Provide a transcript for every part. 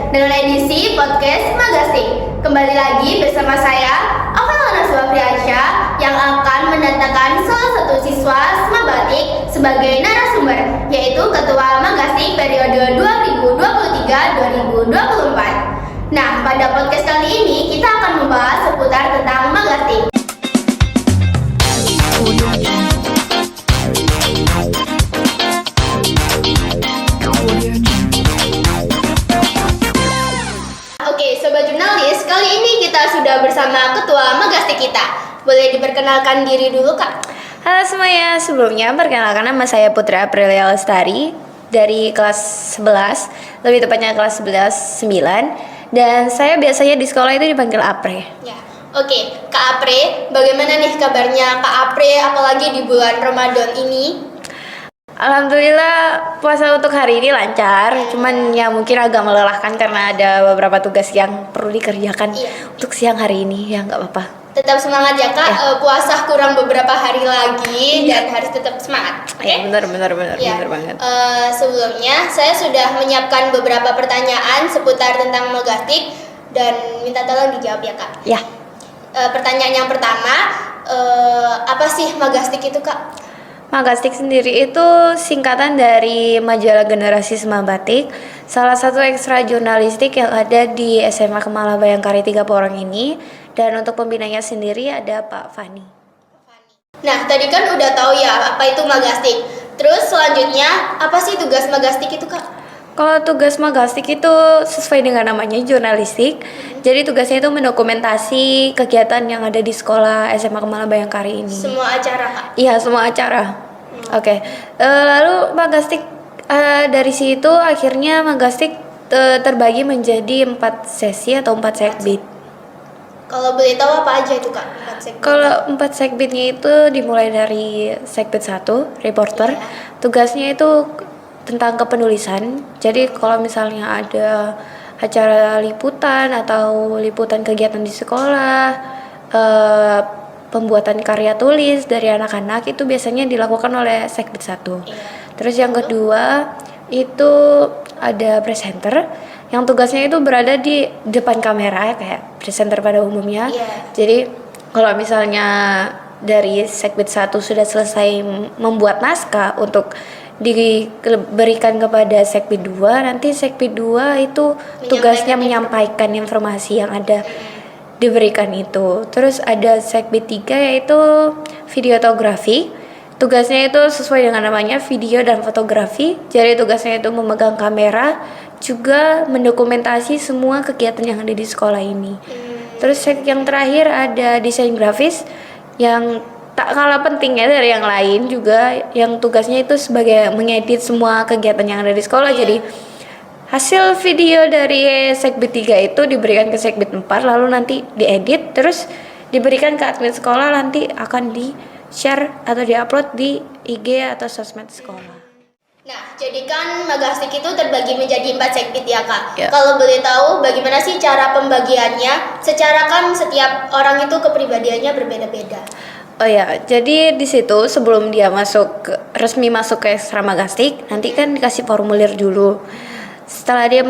dengan edisi podcast Magastik. Kembali lagi bersama saya, Avelana Suapriansyah, yang akan mendatangkan salah satu siswa Semabatik sebagai narasumber, yaitu Ketua Magastik periode 2023-2024. Nah, pada podcast kali ini kita akan membahas seputar tentang Magastik. Oke, Sobat Jurnalis, kali ini kita sudah bersama Ketua Magastik kita. Boleh diperkenalkan diri dulu, Kak? Halo semuanya, sebelumnya perkenalkan nama saya Putri Aprilia Lestari dari kelas 11, lebih tepatnya kelas 11 9, dan saya biasanya di sekolah itu dipanggil Apre. Ya. Oke, Kak Apre, bagaimana nih kabarnya Kak Apre apalagi di bulan Ramadan ini? Alhamdulillah puasa untuk hari ini lancar, cuman ya mungkin agak melelahkan karena ada beberapa tugas yang perlu dikerjakan untuk siang hari ini, ya nggak apa-apa. Tetap semangat ya Kak, puasa kurang beberapa hari lagi dan harus tetap semangat. Ya, benar banget. Sebelumnya saya sudah menyiapkan beberapa pertanyaan seputar tentang Magastik dan minta tolong dijawab ya Kak. Ya. Pertanyaan yang pertama, apa sih Magastik itu Kak? Magastik sendiri itu singkatan dari Majalah Generasi Semabatik, salah satu ekstra jurnalistik yang ada di SMA Kemala Bayangkari 3 Porong ini, dan untuk pembinanya sendiri ada Pak Fani. Nah, tadi kan udah tahu ya apa itu Magastik. Terus selanjutnya, apa sih tugas Magastik itu Kak? Kalau tugas Magastik itu sesuai dengan namanya jurnalistik, jadi tugasnya itu mendokumentasi kegiatan yang ada di sekolah SMA Kemala Bayangkari ini. Semua acara Kak? Iya, semua acara. Oke. Lalu Magastik dari situ akhirnya Magastik terbagi menjadi 4 sesi atau 4 segbit. Kalau boleh tahu apa aja itu Kak? 4 segbit. Kalau 4 segbitnya itu dimulai dari segbit 1, reporter. Tugasnya itu tentang kepenulisan. Jadi kalau misalnya ada acara liputan atau liputan kegiatan di sekolah, pembuatan karya tulis dari anak-anak itu biasanya dilakukan oleh segbit 1. Terus yang kedua itu ada presenter yang tugasnya itu berada di depan kamera kayak presenter pada umumnya. Jadi kalau misalnya dari segbit 1 sudah selesai membuat naskah untuk diberikan kepada segbit 2, nanti segbit 2 itu tugasnya menyampaikan informasi yang ada diberikan itu. Terus ada segbit 3 yaitu videotografi. Tugasnya itu sesuai dengan namanya, video dan fotografi. Jadi tugasnya itu memegang kamera, juga mendokumentasi semua kegiatan yang ada di sekolah ini. Terus yang terakhir ada desain grafis yang tak kalah pentingnya dari yang lain juga, yang tugasnya itu sebagai mengedit semua kegiatan yang ada di sekolah. Jadi hasil video dari segbit 3 itu diberikan ke segbit 4, lalu nanti diedit terus diberikan ke admin sekolah, nanti akan di-share atau di-upload di IG atau sosmed sekolah. Nah, jadi kan Magastik itu terbagi menjadi 4 segbit ya Kak. Ya. Kalau boleh tahu bagaimana sih cara pembagiannya? Secara kan setiap orang itu kepribadiannya berbeda-beda. Oh ya, jadi di situ sebelum dia resmi masuk ke ekstra Magastik, nanti kan dikasih formulir dulu. Setelah dia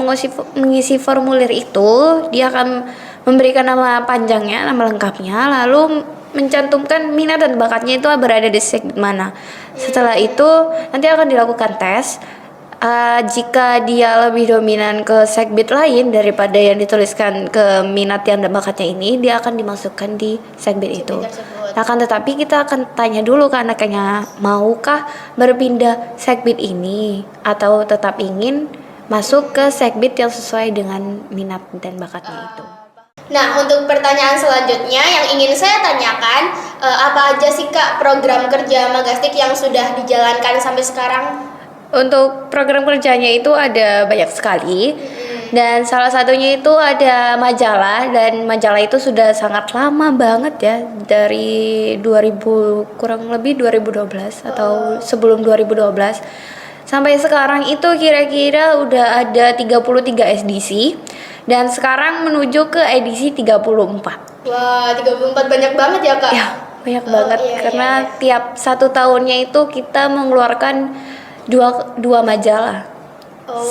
mengisi formulir itu, dia akan memberikan nama panjangnya, nama lengkapnya, lalu mencantumkan minat dan bakatnya itu berada di segbit mana. Setelah itu nanti akan dilakukan tes. Jika dia lebih dominan ke segbit lain daripada yang dituliskan ke minat dan bakatnya ini, dia akan dimasukkan di segbit itu. Akan tetapi kita akan tanya dulu ke anaknya, maukah berpindah segbit ini atau tetap ingin masuk ke segbit yang sesuai dengan minat dan bakatnya itu. Nah, untuk pertanyaan selanjutnya yang ingin saya tanyakan, apa aja sih Kak program kerja Magastik yang sudah dijalankan sampai sekarang? Untuk program kerjanya itu ada banyak sekali, dan salah satunya itu ada majalah, dan majalah itu sudah sangat lama banget ya, dari 2000 kurang lebih 2012 atau sebelum 2012 sampai sekarang itu kira-kira udah ada 33 SDC, dan sekarang menuju ke edisi 34. Wah, 34 banyak banget ya Kak? Ya, banyak banget karena tiap 1 tahunnya itu kita mengeluarkan dua majalah.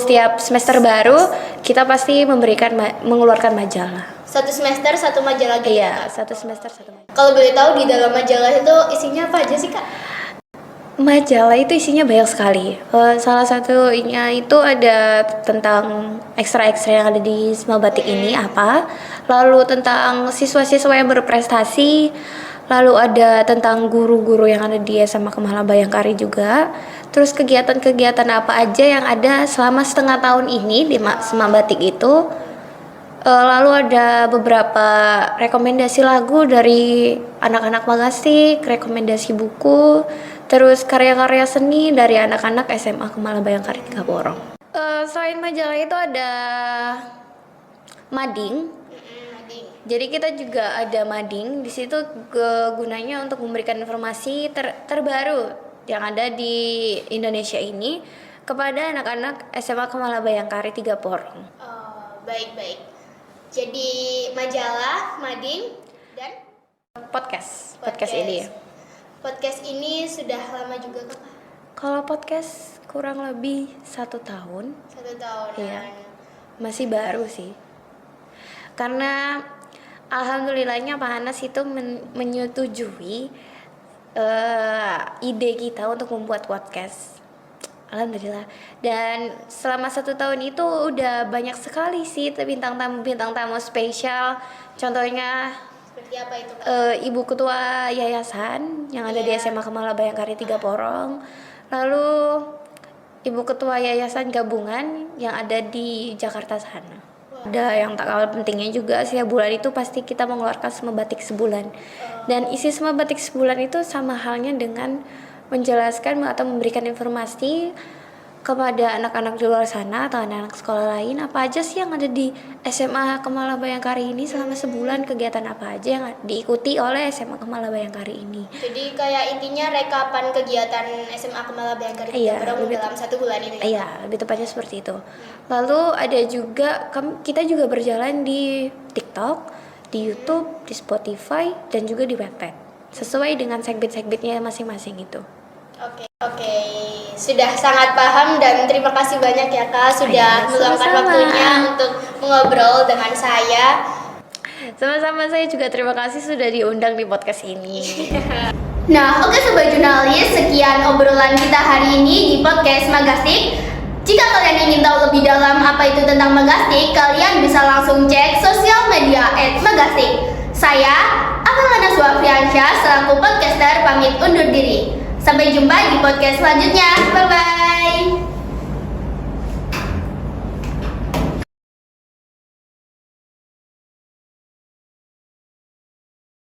Setiap semester baru kita pasti mengeluarkan majalah. Satu semester satu majalah gitu. Iya, satu semester satu majalah. Kalau boleh tahu di dalam majalah itu isinya apa aja sih, Kak? Majalah itu isinya banyak sekali. Salah satunya itu ada tentang ekstra-ekstra yang ada di Sema Batik ini apa. Lalu tentang siswa-siswa yang berprestasi. Lalu ada tentang guru-guru yang ada di SMA Kemala Bayangkari juga. Terus kegiatan-kegiatan apa aja yang ada selama setengah tahun ini di Sema Batik itu. Lalu ada beberapa rekomendasi lagu dari anak-anak Magastik, rekomendasi buku, terus karya-karya seni dari anak-anak SMA Kemala Bayangkari 3 Porong. Selain majalah itu ada mading. Jadi kita juga ada mading. Di situ gunanya untuk memberikan informasi terbaru yang ada di Indonesia ini kepada anak-anak SMA Kemala Bayangkari 3 Porong. Oh, baik. Jadi majalah, mading, dan podcast ini. Podcast ini sudah lama juga, Kak? Kalau podcast kurang lebih 1 tahun. 1 tahun. Iya. Masih baru sih. Karena alhamdulillahnya Pak Hanas itu menyetujui ide kita untuk membuat podcast. Alhamdulillah. Dan selama 1 tahun itu udah banyak sekali sih bintang tamu spesial. Contohnya Seperti apa itu, Kak? Ibu Ketua Yayasan yang ada di SMA Kemala Bayangkari 3 Porong. Lalu Ibu Ketua Yayasan Gabungan yang ada di Jakarta sana. Ada yang tak kalah pentingnya juga, setiap bulan itu pasti kita mengeluarkan Sema Batik sebulan. Dan isi Sema Batik sebulan itu sama halnya dengan menjelaskan atau memberikan informasi kepada anak-anak di luar sana atau anak-anak sekolah lain apa aja sih yang ada di SMA Kemala Bayangkari ini selama sebulan, kegiatan apa aja yang diikuti oleh SMA Kemala Bayangkari ini. Jadi kayak intinya rekapan kegiatan SMA Kemala Bayangkari dalam 1 bulan ini. Iya, lebih tepatnya seperti itu. Lalu ada juga kita juga berjalan di TikTok, di YouTube, di Spotify, dan juga di Wattpad. Sesuai dengan segbit-segbitnya masing-masing itu. Oke. Sudah sangat paham dan terima kasih banyak ya, Kak, sudah meluangkan sama-sama. waktunya untuk mengobrol dengan saya. Sama-sama, saya juga terima kasih sudah diundang di podcast ini. Nah, oke Sobat Jurnalis, sekian obrolan kita hari ini di podcast Magastik. Jika kalian ingin tahu lebih dalam apa itu tentang Magastik, kalian bisa langsung cek sosial media @magastik. Saya, Akalana Suafriansyah, selaku podcaster pamit undur diri. Sampai jumpa di podcast selanjutnya. Bye-bye.